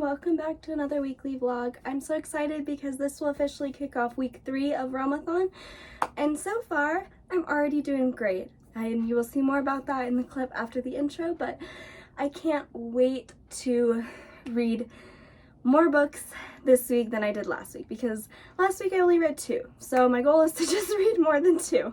welcome back to another weekly vlog. I'm so excited because this will officially kick off week 3 of Realmathon, and so far I'm already doing great, and you will see more about that in the clip after the intro. But I can't wait to read more books this week than I did last week, because last week I only read 2, so my goal is to just read more than 2.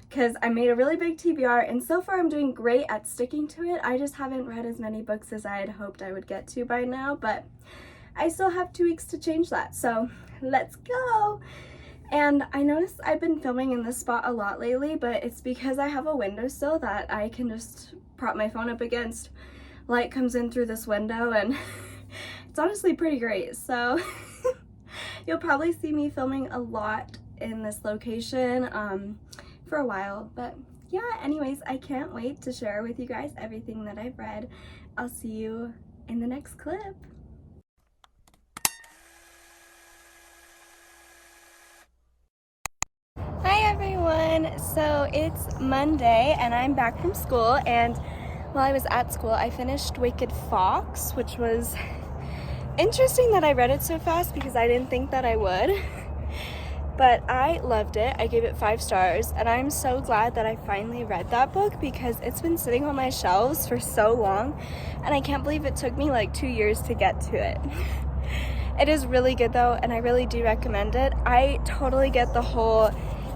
Because I made a really big TBR, and so far I'm doing great at sticking to it. I just haven't read as many books as I had hoped I would get to by now, but I still have 2 weeks to change that, so let's go! And I noticed I've been filming in this spot a lot lately, but it's because I have a windowsill that I can just prop my phone up against. Light comes in through this window, and it's honestly pretty great, so you'll probably see me filming a lot in this location for a while. But yeah, anyways, I can't wait to share with you guys everything that I've read. I'll see you in the next clip. Hi everyone! So it's Monday and I'm back from school, and while I was at school I finished Wicked Fox, which was interesting that I read it so fast because I didn't think that I would. But I loved it. I gave it 5 stars, and I'm so glad that I finally read that book because it's been sitting on my shelves for so long, and I can't believe it took me like 2 years to get to it. It is really good though, and I really do recommend it. I totally get the whole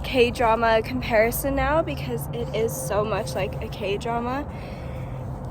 K-drama comparison now because it is so much like a K-drama.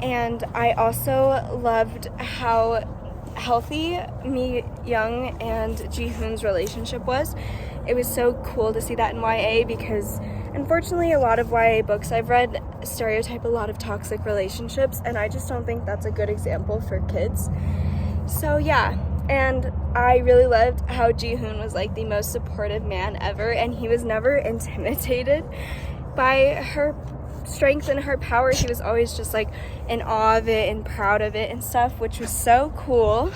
And I also loved how healthy Mi Young and Ji Hoon's relationship was. It was so cool to see that in YA because unfortunately a lot of YA books I've read stereotype a lot of toxic relationships, and I just don't think that's a good example for kids. So yeah, and I really loved how Ji Hoon was like the most supportive man ever, and he was never intimidated by her strength and her power. He was always just like in awe of it and proud of it and stuff, which was so cool.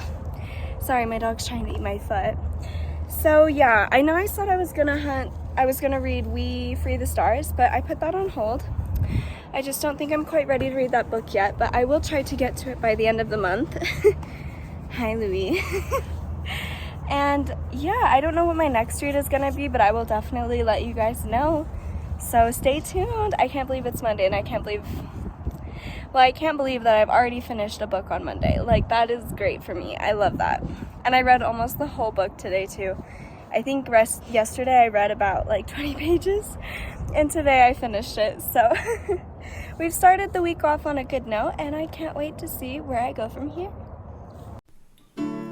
Sorry, my dog's trying to eat my foot. So yeah, I know I said I was gonna read We Free the Stars, but I put that on hold. I just don't think I'm quite ready to read that book yet, but I will try to get to it by the end of the month. Hi, Louie. And yeah, I don't know what my next read is gonna be, but I will definitely let you guys know. So stay tuned. I can't believe it's Monday, and I can't believe that I've already finished a book on Monday. Like, that is great for me. I love that. And I read almost the whole book today too. I think yesterday I read about like 20 pages, and today I finished it. So we've started the week off on a good note, and I can't wait to see where I go from here.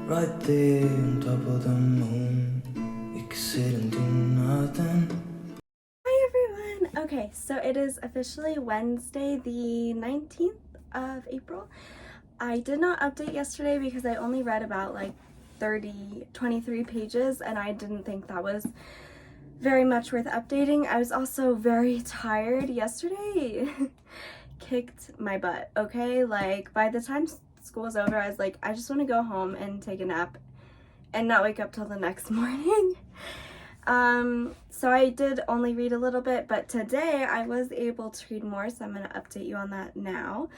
Right there on top of the moon, we could sit and do nothing. Okay, so it is officially Wednesday, the 19th of April. I did not update yesterday because I only read about like 23 pages, and I didn't think that was very much worth updating. I was also very tired yesterday. Kicked my butt, okay? Like, by the time school was over, I was like, I just want to go home and take a nap and not wake up till the next morning. So I did only read a little bit, but today I was able to read more, so I'm going to update you on that now.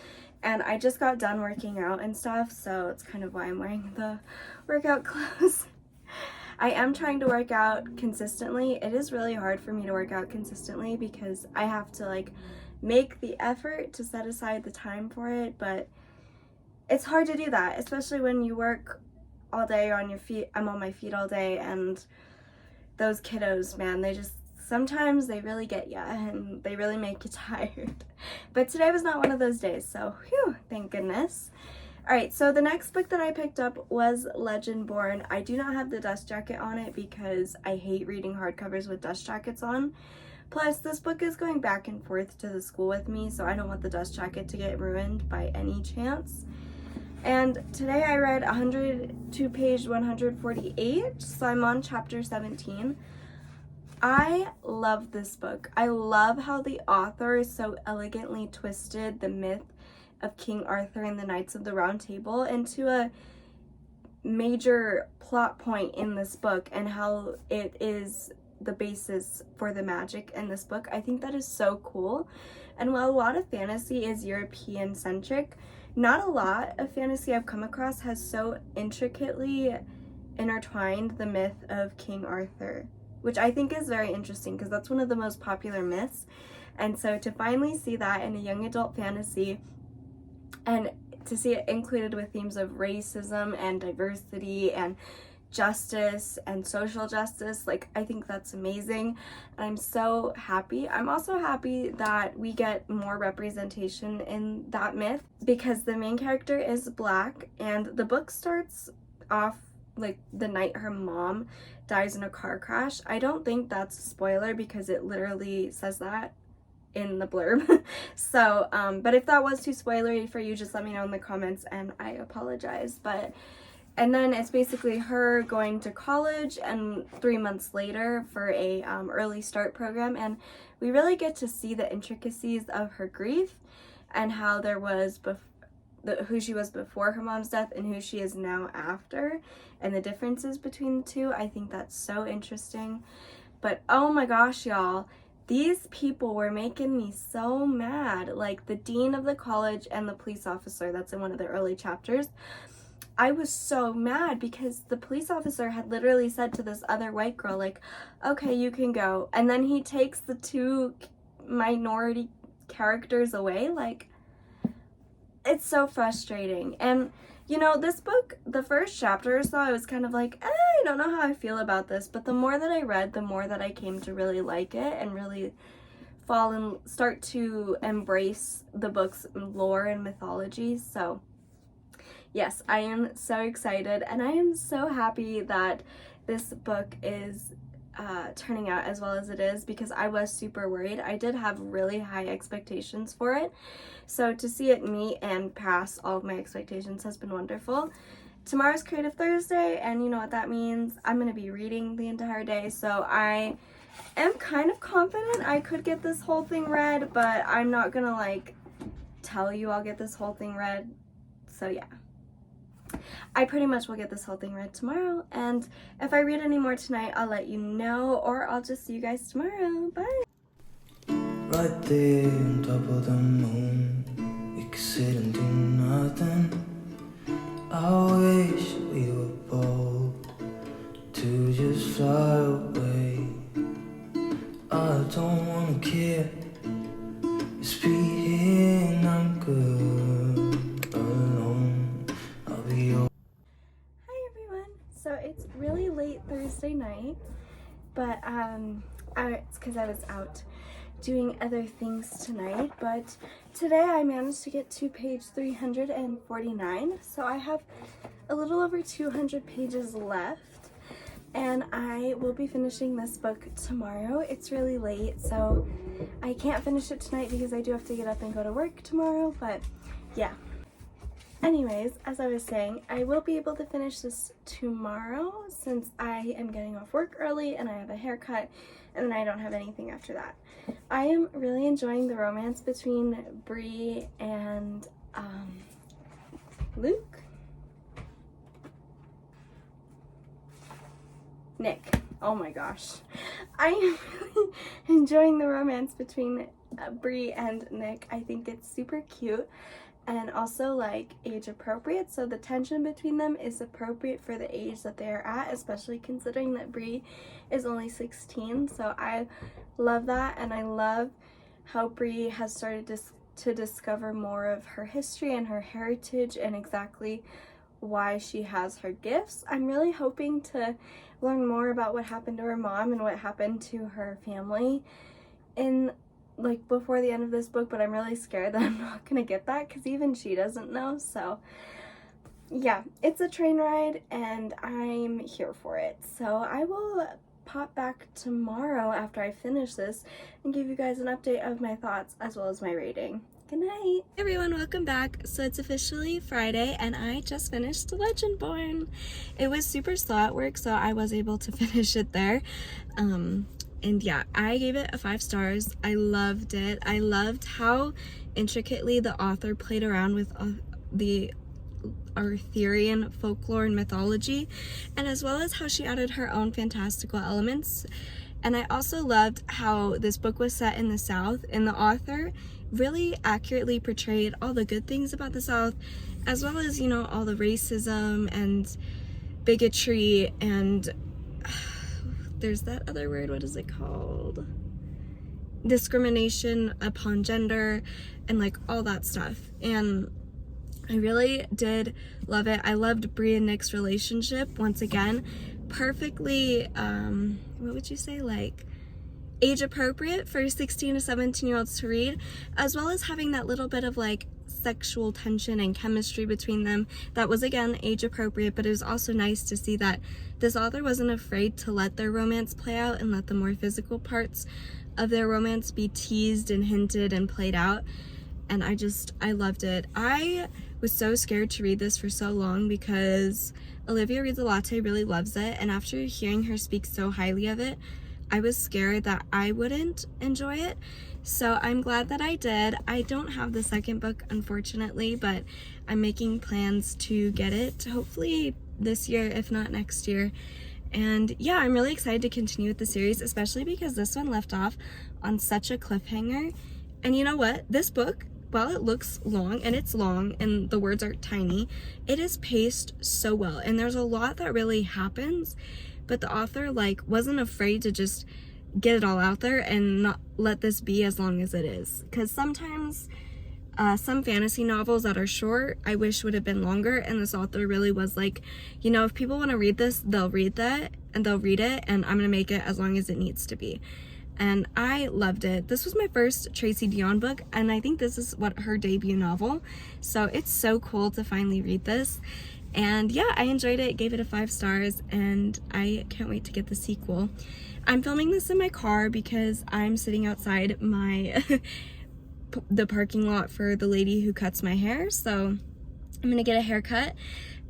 And I just got done working out and stuff, so it's kind of why I'm wearing the workout clothes. I am trying to work out consistently. It is really hard for me to work out consistently because I have to like make the effort to set aside the time for it, but it's hard to do that, especially when you work all day on your feet. I'm on my feet all day, and those kiddos, man, sometimes they really get ya, and they really make you tired. But today was not one of those days, so whew, thank goodness. Alright, so the next book that I picked up was Legend Born. I do not have the dust jacket on it because I hate reading hardcovers with dust jackets on. Plus, this book is going back and forth to the school with me, so I don't want the dust jacket to get ruined by any chance. And today I read page 148, so I'm on chapter 17. I love this book. I love how the author so elegantly twisted the myth of King Arthur and the Knights of the Round Table into a major plot point in this book, and how it is the basis for the magic in this book. I think that is so cool. And while a lot of fantasy is European centric, Not a lot of fantasy I've come across has so intricately intertwined the myth of King Arthur, which I think is very interesting because that's one of the most popular myths. And so to finally see that in a young adult fantasy and to see it included with themes of racism and diversity and justice and social justice, like, I think that's amazing. I'm so happy. I'm also happy that we get more representation in that myth because the main character is Black, and the book starts off like the night her mom dies in a car crash. I don't think that's a spoiler because it literally says that in the blurb. So but if that was too spoilery for you, just let me know in the comments and I apologize. And then it's basically her going to college and 3 months later for a early start program, and we really get to see the intricacies of her grief and how there was who she was before her mom's death and who she is now after, and the differences between the two. I think that's so interesting. But oh my gosh, y'all, these people were making me so mad. Like the dean of the college and the police officer, that's in one of the early chapters. I was so mad because the police officer had literally said to this other white girl, like, okay, you can go. And then he takes the two minority characters away. Like, it's so frustrating. And, you know, this book, the first chapter or so, I was kind of like, I don't know how I feel about this. But the more that I read, the more that I came to really like it and really start to embrace the book's lore and mythology. So yes, I am so excited, and I am so happy that this book is turning out as well as it is, because I was super worried. I did have really high expectations for it, so to see it meet and pass all of my expectations has been wonderful. Tomorrow's Creative Thursday, and you know what that means. I'm going to be reading the entire day, so I am kind of confident I could get this whole thing read, but I'm not going to like tell you I'll get this whole thing read. So yeah, I pretty much will get this whole thing read tomorrow, and if I read any more tonight, I'll let you know, or I'll just see you guys tomorrow. Bye! Right there on top of the moon, we could sit and do nothing. I wish we were bold to just fly away. I don't wanna care, just be here and I'm good alone. I'll be okay. Hi everyone! So it's really late Thursday night, but it's because I was out doing other things tonight, but today I managed to get to page 349, so I have a little over 200 pages left, and I will be finishing this book tomorrow. It's really late, so I can't finish it tonight because I do have to get up and go to work tomorrow, but yeah. Anyways, as I was saying, I will be able to finish this tomorrow since I am getting off work early and I have a haircut, and then I don't have anything after that. I am really enjoying the romance between Bree and Nick. Oh my gosh. I am really enjoying the romance between Bree and Nick. I think it's super cute and also like age appropriate, so the tension between them is appropriate for the age that they are at, especially considering that Bree is only 16. So I love that, and I love how Bree has started to discover more of her history and her heritage and exactly why she has her gifts. I'm really hoping to learn more about what happened to her mom and what happened to her family in like before the end of this book, but I'm really scared that I'm not gonna get that because even she doesn't know. So yeah, it's a train ride and I'm here for it. So I will pop back tomorrow after I finish this and give you guys an update of my thoughts as well as my rating. Good night. Hey everyone, welcome back. So it's officially Friday and I just finished Legendborn. It was super slow at work, so I was able to finish it there. And yeah, I gave it 5 stars. I loved it. I loved how intricately the author played around with the Arthurian folklore and mythology, and as well as how she added her own fantastical elements. And I also loved how this book was set in the South, and the author really accurately portrayed all the good things about the South, as well as, you know, all the racism and bigotry and there's that other word, what is it called? Discrimination upon gender and like all that stuff. And I really did love it. I loved Brie and Nick's relationship once again. Perfectly, what would you say, like age appropriate for 16 to 17-year-olds to read, as well as having that little bit of like sexual tension and chemistry between them that was again age appropriate. But it was also nice to see that this author wasn't afraid to let their romance play out and let the more physical parts of their romance be teased and hinted and played out. And I loved it. I was so scared to read this for so long because Olivia Reads a Latte really loves it, and after hearing her speak so highly of it, I was scared that I wouldn't enjoy it. So I'm glad that I did. I don't have the second book, unfortunately, but I'm making plans to get it hopefully this year, if not next year. And yeah, I'm really excited to continue with the series, especially because this one left off on such a cliffhanger. And you know what? This book, while it looks long, and it's long and the words are tiny, it is paced so well. And there's a lot that really happens, but the author like wasn't afraid to just get it all out there and not let this be as long as it is. Because sometimes some fantasy novels that are short, I wish would have been longer, and this author really was like, you know, if people want to read this, they'll read that and they'll read it, and I'm gonna make it as long as it needs to be. And I loved it. This was my first Tracy Deonn book, and I think this is her debut novel, so it's so cool to finally read this. And yeah, I enjoyed it, gave it a 5 stars, and I can't wait to get the sequel. I'm filming this in my car because I'm sitting outside my the parking lot for the lady who cuts my hair, so I'm gonna get a haircut,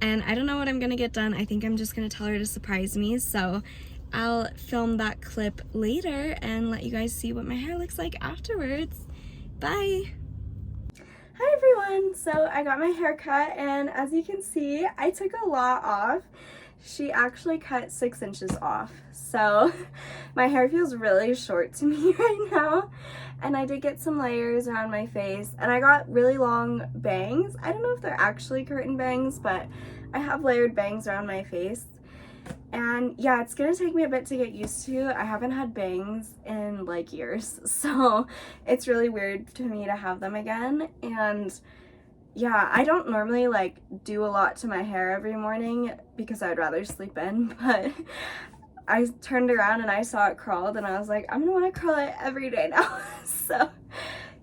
and I don't know what I'm gonna get done. I think I'm just gonna tell her to surprise me, so I'll film that clip later and let you guys see what my hair looks like afterwards. Bye! Hi everyone! So I got my hair cut, and as you can see, I took a lot off. She actually cut 6 inches off, so my hair feels really short to me right now. And I did get some layers around my face, and I got really long bangs. I don't know if they're actually curtain bangs, but I have layered bangs around my face. And yeah, it's gonna take me a bit to get used to. I haven't had bangs in like years, so it's really weird to me to have them again. And yeah, I don't normally like do a lot to my hair every morning because I'd rather sleep in, but I turned around and I saw it curled, and I was like, I'm gonna want to curl it every day now. So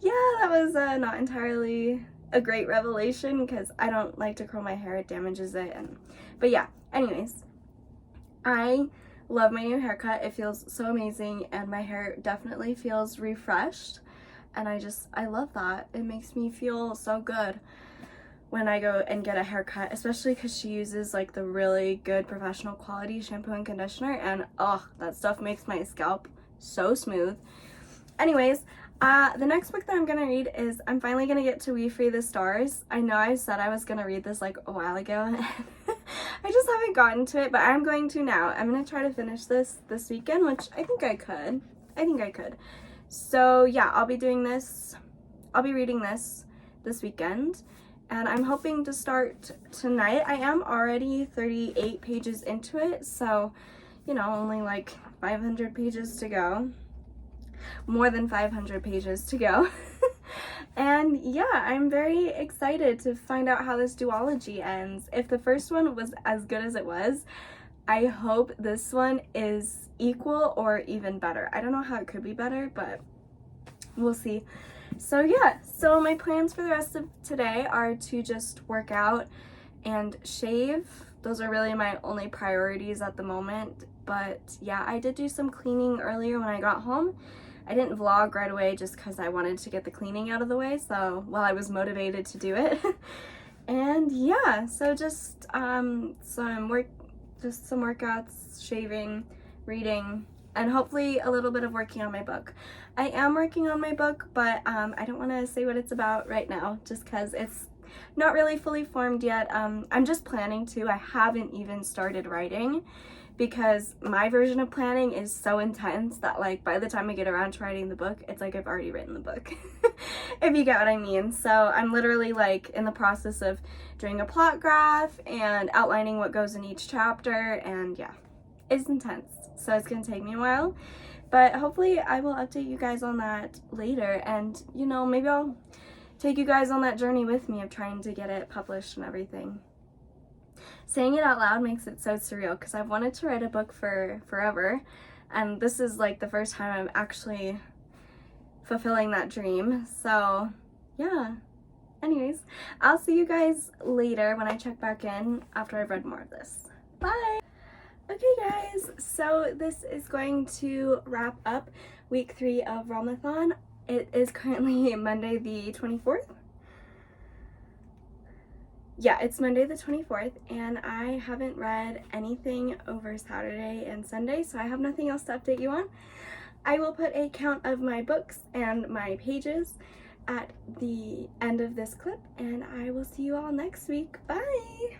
yeah, that was not entirely a great revelation because I don't like to curl my hair, it damages it. But yeah, anyways, I love my new haircut. It feels so amazing, and my hair definitely feels refreshed, and I love that. It makes me feel so good when I go and get a haircut, especially because she uses like the really good professional quality shampoo and conditioner, and oh, that stuff makes my scalp so smooth. Anyways, the next book that I'm gonna read is, I'm finally gonna get to We Free the Stars. I know I said I was gonna read this like a while ago, and I just haven't gotten to it, but I'm going to now. I'm gonna try to finish this weekend, which I think I could. So yeah, I'll be reading this weekend, and I'm hoping to start tonight. I am already 38 pages into it, so, you know, only like 500 pages to go. More than 500 pages to go. And yeah, I'm very excited to find out how this duology ends. If the first one was as good as it was, I hope this one is equal or even better. I don't know how it could be better, but we'll see. So yeah, so my plans for the rest of today are to just work out and shave. Those are really my only priorities at the moment. But yeah, I did do some cleaning earlier when I got home. I didn't vlog right away just because I wanted to get the cleaning out of the way, so while I was motivated to do it. And yeah, so just some workouts, shaving, reading, and hopefully a little bit of working on my book. I am working on my book, but I don't want to say what it's about right now just because it's not really fully formed yet. I'm just planning to. I haven't even started writing because my version of planning is so intense that like by the time I get around to writing the book, it's like I've already written the book, if you get what I mean. So I'm literally like in the process of doing a plot graph and outlining what goes in each chapter, and yeah, it's intense. So it's gonna take me a while, but hopefully I will update you guys on that later, and you know, maybe I'll take you guys on that journey with me of trying to get it published and everything. Saying it out loud makes it so surreal because I've wanted to write a book for forever, and this is like the first time I'm actually fulfilling that dream. So yeah, anyways, I'll see you guys later when I check back in after I've read more of this. Bye! Okay guys, so this is going to wrap up week 3 of Realmathon. It is currently Monday the 24th. Yeah, it's Monday the 24th, and I haven't read anything over Saturday and Sunday, so I have nothing else to update you on. I will put a count of my books and my pages at the end of this clip, and I will see you all next week. Bye!